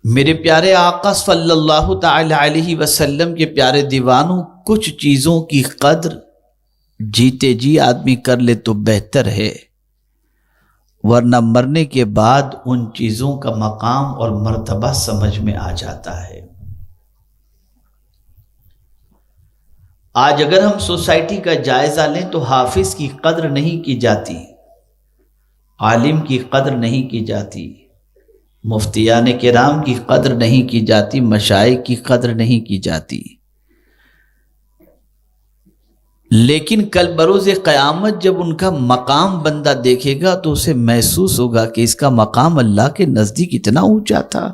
میرے پیارے آقا صلی اللہ تعالی علیہ وسلم کے پیارے دیوانوں، کچھ چیزوں کی قدر جیتے جی آدمی کر لے تو بہتر ہے، ورنہ مرنے کے بعد ان چیزوں کا مقام اور مرتبہ سمجھ میں آ جاتا ہے۔ آج اگر ہم سوسائٹی کا جائزہ لیں تو حافظ کی قدر نہیں کی جاتی، عالم کی قدر نہیں کی جاتی، مفتیان کرام کی قدر نہیں کی جاتی، مشائخ کی قدر نہیں کی جاتی، لیکن کل بروز قیامت جب ان کا مقام بندہ دیکھے گا تو اسے محسوس ہوگا کہ اس کا مقام اللہ کے نزدیک اتنا اونچا تھا۔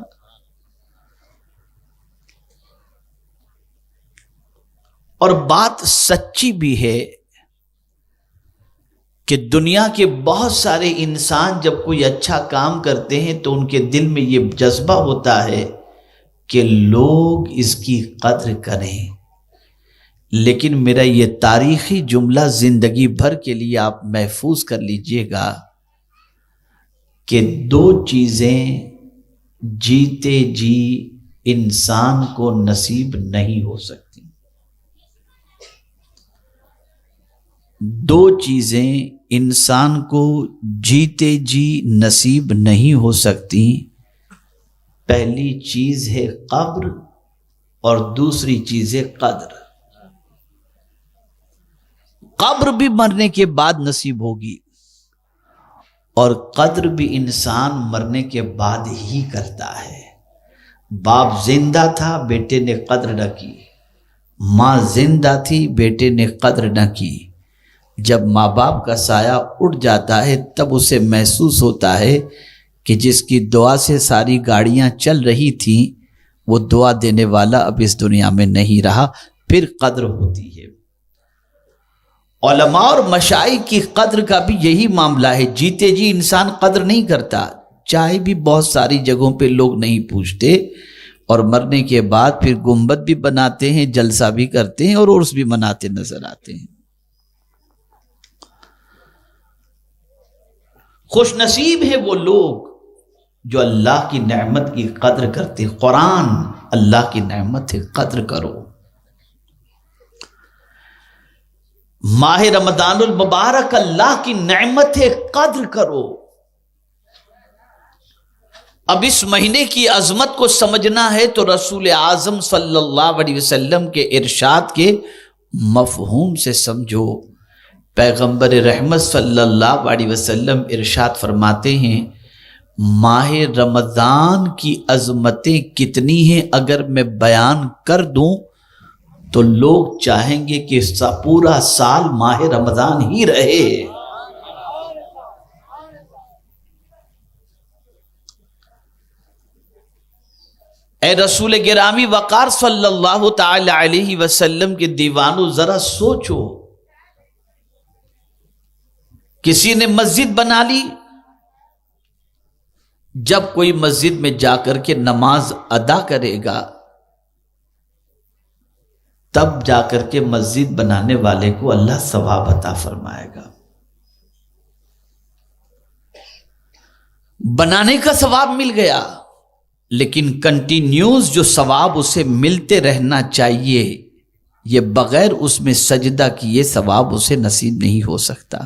اور بات سچی بھی ہے کہ دنیا کے بہت سارے انسان جب کوئی اچھا کام کرتے ہیں تو ان کے دل میں یہ جذبہ ہوتا ہے کہ لوگ اس کی قدر کریں، لیکن میرا یہ تاریخی جملہ زندگی بھر کے لیے آپ محفوظ کر لیجئے گا کہ دو چیزیں جیتے جی انسان کو نصیب نہیں ہو سکتی۔ دو چیزیں انسان کو جیتے جی نصیب نہیں ہو سکتی، پہلی چیز ہے قبر اور دوسری چیز ہے قدر۔ قبر بھی مرنے کے بعد نصیب ہوگی اور قدر بھی انسان مرنے کے بعد ہی کرتا ہے۔ باپ زندہ تھا، بیٹے نے قدر نہ کی، ماں زندہ تھی، بیٹے نے قدر نہ کی۔ جب ماں باپ کا سایہ اٹھ جاتا ہے تب اسے محسوس ہوتا ہے کہ جس کی دعا سے ساری گاڑیاں چل رہی تھیں وہ دعا دینے والا اب اس دنیا میں نہیں رہا، پھر قدر ہوتی ہے۔ علماء اور مشائخ کی قدر کا بھی یہی معاملہ ہے، جیتے جی انسان قدر نہیں کرتا، چاہے بھی بہت ساری جگہوں پہ لوگ نہیں پوچھتے، اور مرنے کے بعد پھر گنبد بھی بناتے ہیں، جلسہ بھی کرتے ہیں اور عرس بھی مناتے نظر آتے ہیں۔ خوش نصیب ہے وہ لوگ جو اللہ کی نعمت کی قدر کرتے۔ قرآن اللہ کی نعمت ہے، قدر کرو۔ ماہ رمضان المبارک اللہ کی نعمت ہے، قدر کرو۔ اب اس مہینے کی عظمت کو سمجھنا ہے تو رسول اعظم صلی اللہ علیہ وسلم کے ارشاد کے مفہوم سے سمجھو۔ پیغمبر رحمت صلی اللہ علیہ وسلم ارشاد فرماتے ہیں، ماہ رمضان کی عظمتیں کتنی ہیں اگر میں بیان کر دوں تو لوگ چاہیں گے کہ پورا سال ماہ رمضان ہی رہے۔ اے رسول گرامی وقار صلی اللہ تعالی علیہ وسلم کے دیوانوں، ذرا سوچو، کسی نے مسجد بنا لی، جب کوئی مسجد میں جا کر کے نماز ادا کرے گا تب جا کر کے مسجد بنانے والے کو اللہ ثواب عطا فرمائے گا۔ بنانے کا ثواب مل گیا، لیکن کنٹینیوز جو ثواب اسے ملتے رہنا چاہیے، یہ بغیر اس میں سجدہ کیے ثواب اسے نصیب نہیں ہو سکتا۔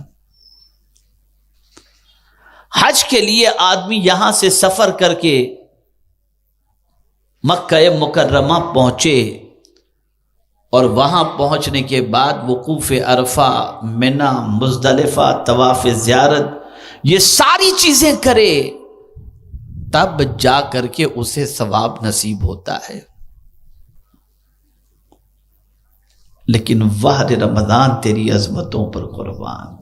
حج کے لیے آدمی یہاں سے سفر کر کے مکہ مکرمہ پہنچے اور وہاں پہنچنے کے بعد وقوف عرفہ، منی، مزدلفہ، طواف زیارت، یہ ساری چیزیں کرے تب جا کر کے اسے ثواب نصیب ہوتا ہے۔ لیکن واہ رمضان تیری عظمتوں پر قربان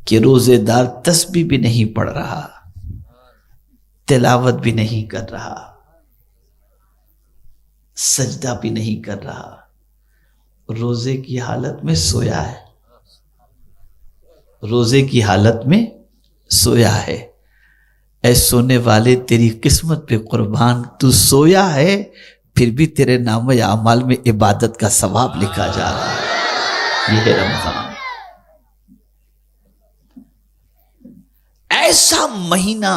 کہ روزے دار تسبیح بھی نہیں پڑھ رہا، تلاوت بھی نہیں کر رہا، سجدہ بھی نہیں کر رہا، روزے کی حالت میں سویا ہے، روزے کی حالت میں سویا ہے۔ اے سونے والے تیری قسمت پہ قربان، تو سویا ہے پھر بھی تیرے نام اعمال میں عبادت کا ثواب لکھا جا رہا ہے۔ یہ ہے رمضان، ایسا مہینہ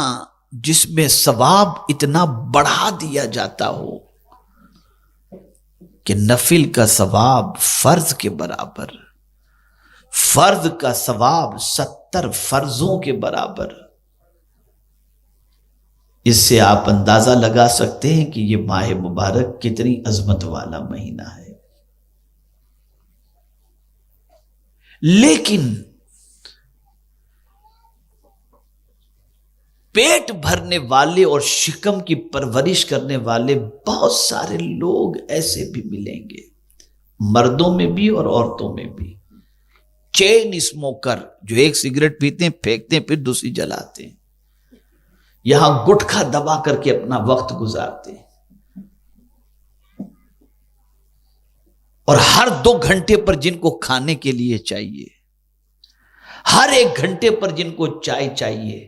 جس میں ثواب اتنا بڑھا دیا جاتا ہو کہ نفل کا ثواب فرض کے برابر، فرض کا ثواب 70 فرضوں کے برابر. اس سے آپ اندازہ لگا سکتے ہیں کہ یہ ماہ مبارک کتنی عظمت والا مہینہ ہے. لیکن پیٹ بھرنے والے اور شکم کی پرورش کرنے والے بہت سارے لوگ ایسے بھی ملیں گے، مردوں میں بھی اور عورتوں میں بھی. چین اسموکر جو ایک سگریٹ پیتے ہیں پھینکتے ہیں پھر دوسری جلاتے ہیں، یہاں گٹکا دبا کر کے اپنا وقت گزارتے ہیں، اور ہر 2 گھنٹے پر جن کو کھانے کے لیے چاہیے، ہر 1 گھنٹے پر جن کو چائے چاہیے،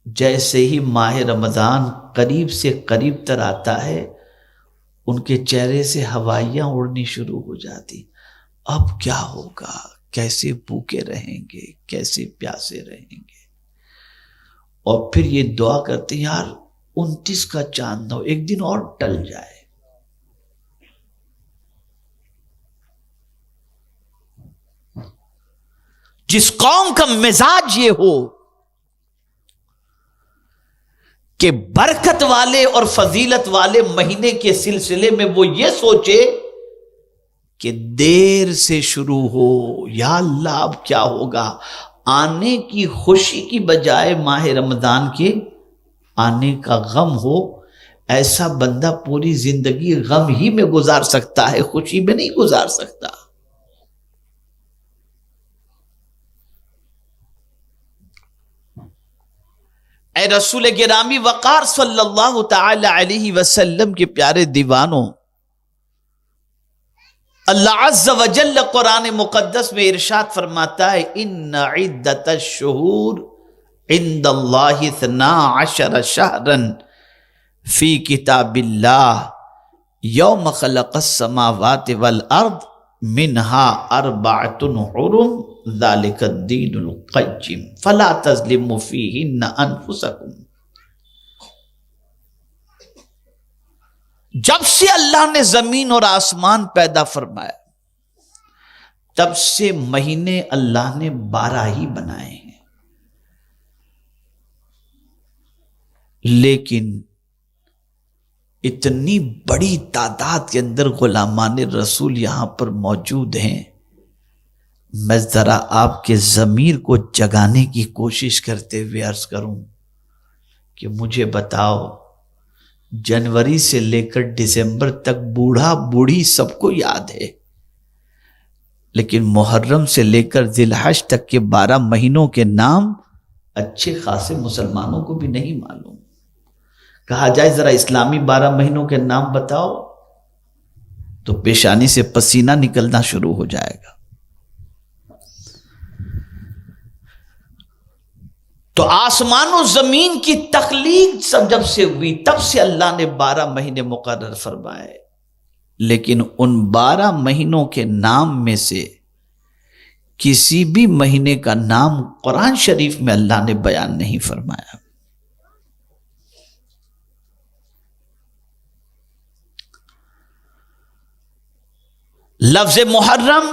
جیسے ہی ماہ رمضان قریب سے قریب تر آتا ہے ان کے چہرے سے ہوائیاں اڑنی شروع ہو جاتی. اب کیا ہوگا، کیسے بھوکے رہیں گے، کیسے پیاسے رہیں گے. اور پھر یہ دعا کرتے ہیں یار 29 کا چاند نہ ہو، ایک دن اور ٹل جائے. جس قوم کا مزاج یہ ہو کہ برکت والے اور فضیلت والے مہینے کے سلسلے میں وہ یہ سوچے کہ دیر سے شروع ہو، یا اللہ اب کیا ہوگا، آنے کی خوشی کی بجائے ماہ رمضان کے آنے کا غم ہو، ایسا بندہ پوری زندگی غم ہی میں گزار سکتا ہے، خوشی میں نہیں گزار سکتا. اے رسول گرامی وقار صلی اللہ تعالی علیہ وسلم کے پیارے دیوانوں، اللہ عز و جل قرآن مقدس میں ارشاد فرماتا ہے ان عدت الشہور عند اللہ 12 شہرا فی کتاب اللہ یوم خلق السماوات والارض منها 4 حرم ذالک الدین القیم فلا تظلموا فیہن انفسکم. جب سے اللہ نے زمین اور آسمان پیدا فرمایا تب سے مہینے اللہ نے 12 ہی بنائے ہیں، لیکن اتنی بڑی تعداد کے اندر غلامان رسول یہاں پر موجود ہیں. میں ذرا آپ کے ضمیر کو جگانے کی کوشش کرتے ہوئے عرض کروں کہ مجھے بتاؤ، جنوری سے لے کر دسمبر تک بوڑھا بوڑھی سب کو یاد ہے، لیکن محرم سے لے کر ذی الحج تک کے 12 مہینوں کے نام اچھے خاصے مسلمانوں کو بھی نہیں معلوم. کہا جائے ذرا اسلامی 12 مہینوں کے نام بتاؤ تو پیشانی سے پسینہ نکلنا شروع ہو جائے گا. تو آسمان و زمین کی تخلیق سب جب سے ہوئی تب سے اللہ نے 12 مہینے مقرر فرمائے، لیکن ان 12 مہینوں کے نام میں سے کسی بھی مہینے کا نام قرآن شریف میں اللہ نے بیان نہیں فرمایا. لفظ محرم،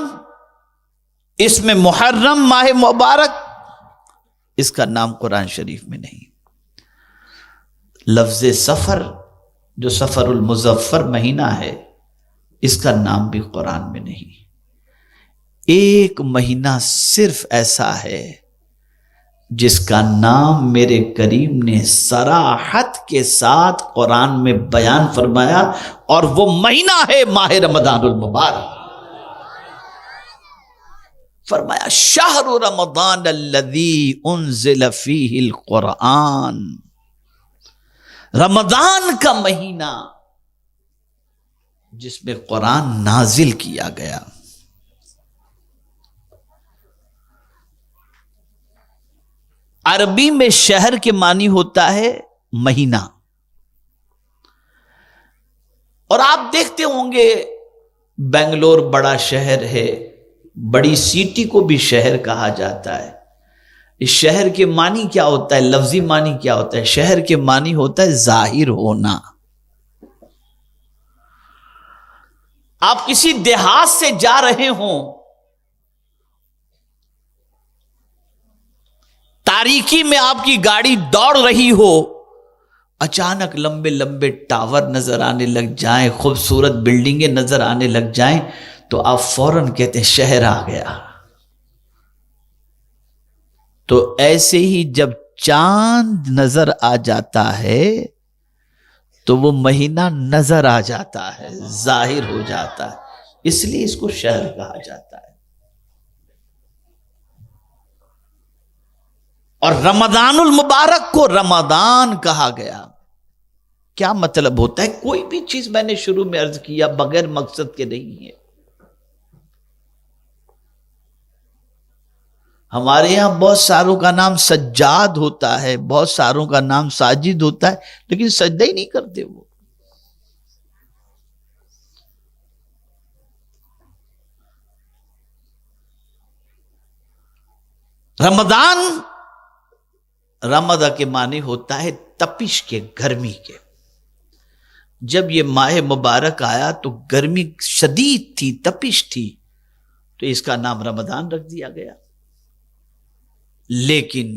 اس میں محرم ماہ مبارک، اس کا نام قرآن شریف میں نہیں. لفظ سفر جو سفر المظفر مہینہ ہے، اس کا نام بھی قرآن میں نہیں. ایک مہینہ صرف ایسا ہے جس کا نام میرے کریم نے صراحت کے ساتھ قرآن میں بیان فرمایا، اور وہ مہینہ ہے ماہ رمضان المبارک. فرمایا شہر رمضان الذی انزل فیہ القرآن، رمضان کا مہینہ جس میں قرآن نازل کیا گیا. عربی میں شہر کے معنی ہوتا ہے مہینہ، اور آپ دیکھتے ہوں گے بنگلور بڑا شہر ہے، بڑی سٹی کو بھی شہر کہا جاتا ہے، اس شہر کے معنی کیا ہوتا ہے؟ لفظی معنی کیا ہوتا ہے؟ شہر کے معنی ہوتا ہے ظاہر ہونا. آپ کسی دیہات سے جا رہے ہوں، تاریکی میں آپ کی گاڑی دوڑ رہی ہو، اچانک لمبے لمبے ٹاور نظر آنے لگ جائیں، خوبصورت بلڈنگیں نظر آنے لگ جائیں، تو آپ فوراً کہتے ہیں شہر آ گیا. تو ایسے ہی جب چاند نظر آ جاتا ہے تو وہ مہینہ نظر آ جاتا ہے، ظاہر ہو جاتا ہے، اس لیے اس کو شہر کہا جاتا ہے. اور رمضان المبارک کو رمضان کہا گیا. کیا مطلب ہوتا ہے؟ کوئی بھی چیز میں نے شروع میں عرض کیا بغیر مقصد کے نہیں ہے. ہمارے یہاں بہت ساروں کا نام سجاد ہوتا ہے، بہت ساروں کا نام ساجد ہوتا ہے، لیکن سجدہ ہی نہیں کرتے وہ. رمضان کے معنی ہوتا ہے تپش کے، گرمی کے. جب یہ ماہ مبارک آیا تو گرمی شدید تھی، تپش تھی، تو اس کا نام رمضان رکھ دیا گیا. لیکن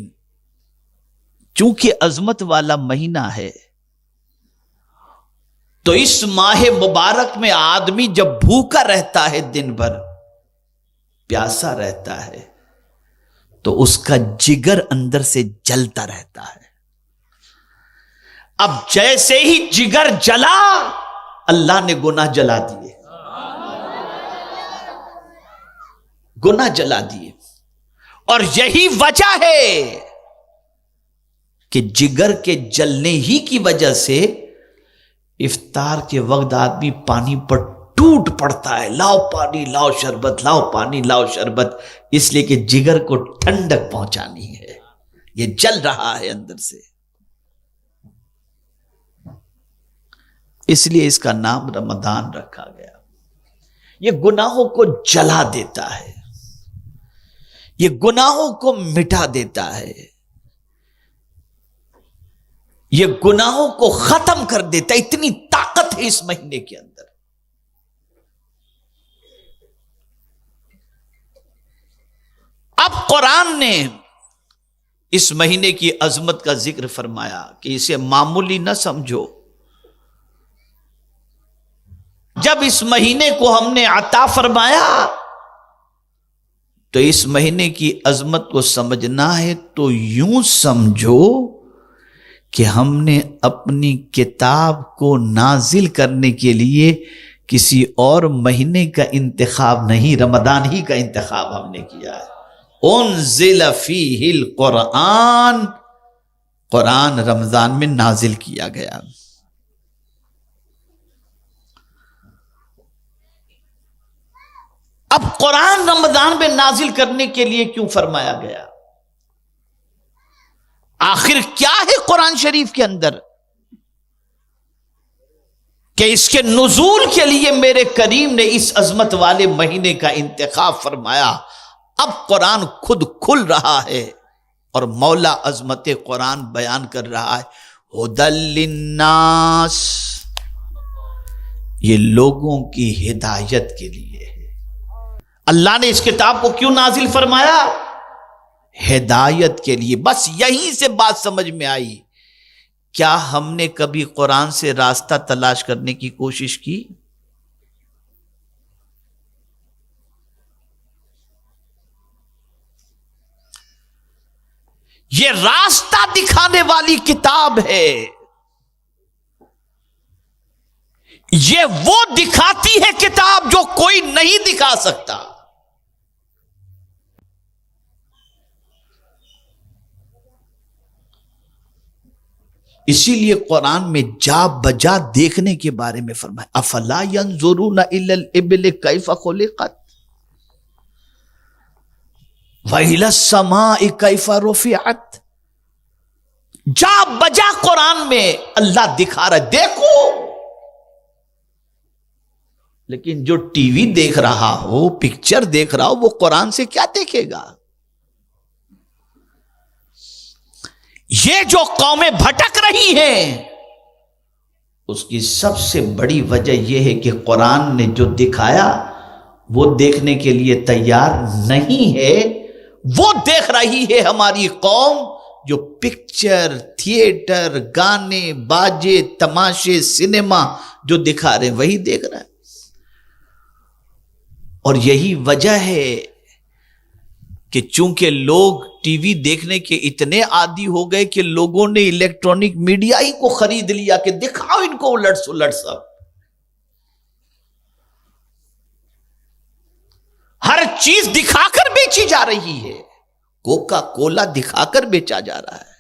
چونکہ عظمت والا مہینہ ہے تو اس ماہ مبارک میں آدمی جب بھوکا رہتا ہے، دن بھر پیاسا رہتا ہے، تو اس کا جگر اندر سے جلتا رہتا ہے. اب جیسے ہی جگر جلا، اللہ نے گناہ جلا دیے، گناہ جلا دیے. اور یہی وجہ ہے کہ جگر کے جلنے ہی کی وجہ سے افطار کے وقت آدمی پانی پر ٹوٹ پڑتا ہے، لاؤ پانی لاؤ شربت، لاؤ پانی لاؤ شربت، اس لیے کہ جگر کو ٹھنڈک پہنچانی ہے، یہ جل رہا ہے اندر سے. اس لیے اس کا نام رمضان رکھا گیا. یہ گناہوں کو جلا دیتا ہے، یہ گناہوں کو مٹا دیتا ہے، یہ گناہوں کو ختم کر دیتا ہے. اتنی طاقت ہے اس مہینے کے اندر. اب قرآن نے اس مہینے کی عظمت کا ذکر فرمایا کہ اسے معمولی نہ سمجھو. جب اس مہینے کو ہم نے عطا فرمایا تو اس مہینے کی عظمت کو سمجھنا ہے تو یوں سمجھو کہ ہم نے اپنی کتاب کو نازل کرنے کے لیے کسی اور مہینے کا انتخاب نہیں، رمضان ہی کا انتخاب ہم نے کیا ہے. انزل فیہ القرآن، قرآن رمضان میں نازل کیا گیا. اب قرآن رمضان میں نازل کرنے کے لیے کیوں فرمایا گیا؟ آخر کیا ہے قرآن شریف کے اندر کہ اس کے نزول کے لیے میرے کریم نے اس عظمت والے مہینے کا انتخاب فرمایا؟ اب قرآن خود کھل رہا ہے اور مولا عظمت قرآن بیان کر رہا ہے. ھدی للناس، یہ لوگوں کی ہدایت کے لیے ہے. اللہ نے اس کتاب کو کیوں نازل فرمایا؟ ہدایت کے لیے. بس یہیں سے بات سمجھ میں آئی. کیا ہم نے کبھی قرآن سے راستہ تلاش کرنے کی کوشش کی؟ یہ راستہ دکھانے والی کتاب ہے، یہ وہ دکھاتی ہے کتاب جو کوئی نہیں دکھا سکتا. اسی لیے قرآن میں جا بجا دیکھنے کے بارے میں فرمایا، افلا ينظرون الى الابل کیف خلقت وَإِلَى السَّمَاءِ كَيْفَ رُفِعَتْ. جا بجا قرآن میں اللہ دکھا رہا ہے، دیکھو. لیکن جو ٹی وی دیکھ رہا ہو، پکچر دیکھ رہا ہو، وہ قرآن سے کیا دیکھے گا؟ یہ جو قومیں بھٹک رہی ہیں اس کی سب سے بڑی وجہ یہ ہے کہ قرآن نے جو دکھایا وہ دیکھنے کے لیے تیار نہیں ہے. وہ دیکھ رہی ہے ہماری قوم جو پکچر، تھیٹر، گانے، باجے، تماشے، سنیما جو دکھا رہے ہیں وہی دیکھ رہا ہے. اور یہی وجہ ہے کہ چونکہ لوگ ٹی وی دیکھنے کے اتنے عادی ہو گئے کہ لوگوں نے الیکٹرانک میڈیا ہی کو خرید لیا کہ دکھاؤ ان کو الٹ سلٹ سب. ہر چیز دکھا کر بیچی جا رہی ہے. کوکا کولا دکھا کر بیچا جا رہا ہے،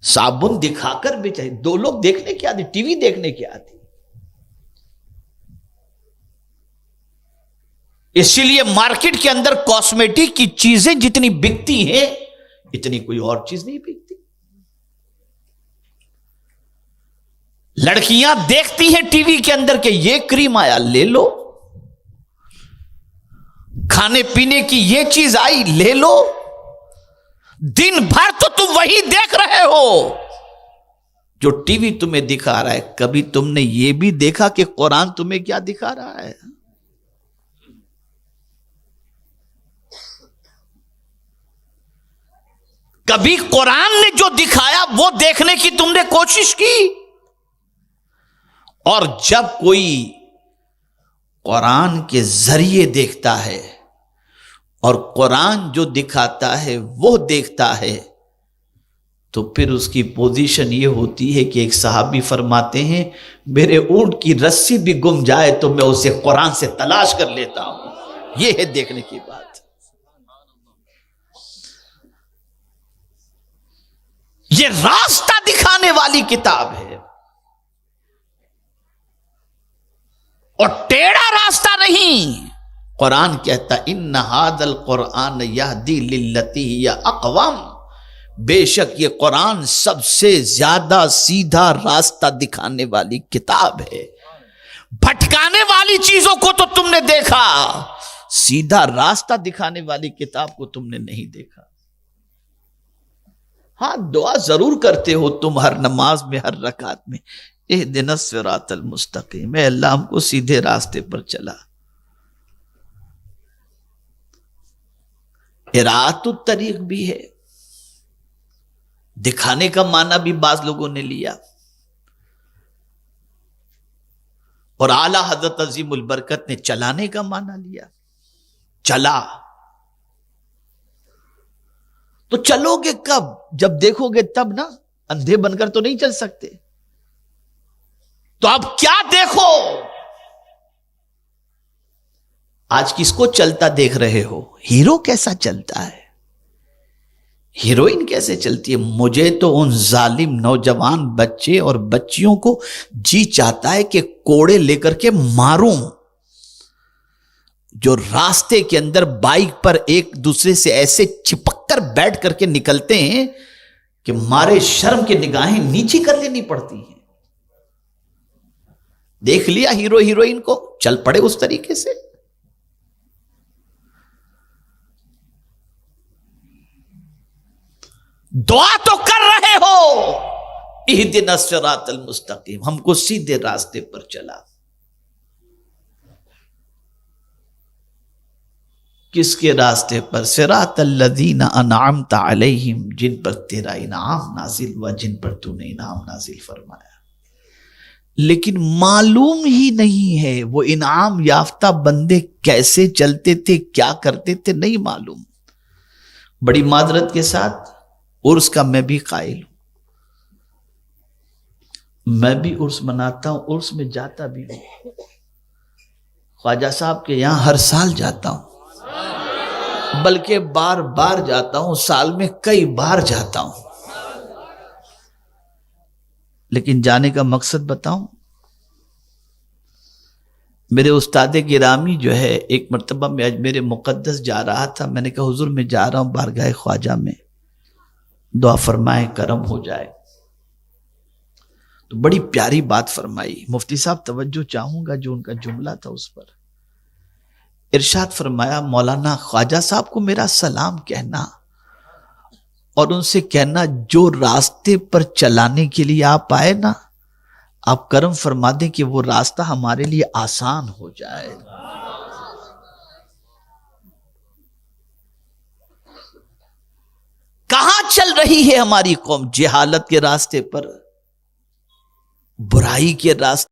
صابن دکھا کر بیچا. دو لوگ دیکھنے کے عادی، ٹی وی دیکھنے کے عادی. اسی لیے مارکیٹ کے اندر کاسمیٹک کی چیزیں جتنی بکتی ہیں اتنی کوئی اور چیز نہیں بکتی. لڑکیاں دیکھتی ہیں ٹی وی کے اندر کہ یہ کریم آیا لے لو، کھانے پینے کی یہ چیز آئی لے لو. دن بھر تو تم وہی دیکھ رہے ہو جو ٹی وی تمہیں دکھا رہا ہے. کبھی تم نے یہ بھی دیکھا کہ قرآن تمہیں کیا دکھا رہا ہے؟ کبھی قرآن نے جو دکھایا وہ دیکھنے کی تم نے کوشش کی؟ اور جب کوئی قرآن کے ذریعے دیکھتا ہے اور قرآن جو دکھاتا ہے وہ دیکھتا ہے تو پھر اس کی پوزیشن یہ ہوتی ہے کہ ایک صحابی فرماتے ہیں میرے اونٹ کی رسی بھی گم جائے تو میں اسے قرآن سے تلاش کر لیتا ہوں. یہ ہے دیکھنے کی بات. یہ راستہ دکھانے والی کتاب ہے اور ٹیڑھا راستہ نہیں. قرآن کہتا ان ھذا القرآن یہدی للتی ہی اقوم. بے شک یہ قرآن سب سے زیادہ سیدھا راستہ دکھانے والی کتاب ہے. بھٹکانے والی چیزوں کو تو تم نے دیکھا، سیدھا راستہ دکھانے والی کتاب کو تم نے نہیں دیکھا. ہاں دعا ضرور کرتے ہو تم ہر نماز میں، ہر رکعت میں، اہدنا الصراط المستقیم، اے اللہ ہم کو سیدھے راستے پر چلا. اراۃ الطریق بھی ہے، دکھانے کا معنی بھی بعض لوگوں نے لیا. اور اعلی حضرت عظیم البرکت نے چلانے کا معنی لیا. چلا تو چلو گے کب؟ جب دیکھو گے تب نا. اندھے بن کر تو نہیں چل سکتے. تو اب کیا دیکھو؟ آج کس کو چلتا دیکھ رہے ہو؟ ہیرو کیسا چلتا ہے، ہیروئن کیسے چلتی ہے؟ مجھے تو ان ظالم نوجوان بچے اور بچیوں کو جی چاہتا ہے کہ کوڑے لے کر کے ماروں، جو راستے کے اندر بائک پر ایک دوسرے سے ایسے چپک کر بیٹھ کر کے نکلتے ہیں کہ مارے شرم کے نگاہیں نیچی کر لینی پڑتی ہیں. دیکھ لیا ہیرو ہیروئن کو، چل پڑے اس طریقے سے. دعا تو کر رہے ہو اہدنا الصراط المستقیم، ہم کو سیدھے راستے پر چلا. کس کے راستے پر؟ صراط الذین انعمت علیہم، جن پر تیرا انعام نازل ہوا، جن پر تو نے انعام نازل فرمایا. لیکن معلوم ہی نہیں ہے وہ انعام یافتہ بندے کیسے چلتے تھے، کیا کرتے تھے، نہیں معلوم. بڑی معذرت کے ساتھ عرس کا میں بھی قائل ہوں، میں بھی عرس مناتا ہوں، عرس میں جاتا بھی ہوں. خواجہ صاحب کے یہاں ہر سال جاتا ہوں، بلکہ بار بار جاتا ہوں، سال میں کئی بار جاتا ہوں. لیکن جانے کا مقصد بتاؤں؟ میرے استاد گرامی جو ہے، ایک مرتبہ میں اجمیر مقدس جا رہا تھا. میں نے کہا حضور میں جا رہا ہوں بارگاہ خواجہ میں، دعا فرمائیں کرم ہو جائے. تو بڑی پیاری بات فرمائی. مفتی صاحب توجہ چاہوں گا جو ان کا جملہ تھا اس پر. ارشاد فرمایا مولانا خواجہ صاحب کو میرا سلام کہنا اور ان سے کہنا جو راستے پر چلانے کے لیے آپ آئے نا، آپ کرم فرما دیں کہ وہ راستہ ہمارے لیے آسان ہو جائے۔ کہاں چل رہی ہے ہماری قوم؟ جہالت کے راستے پر، برائی کے راستے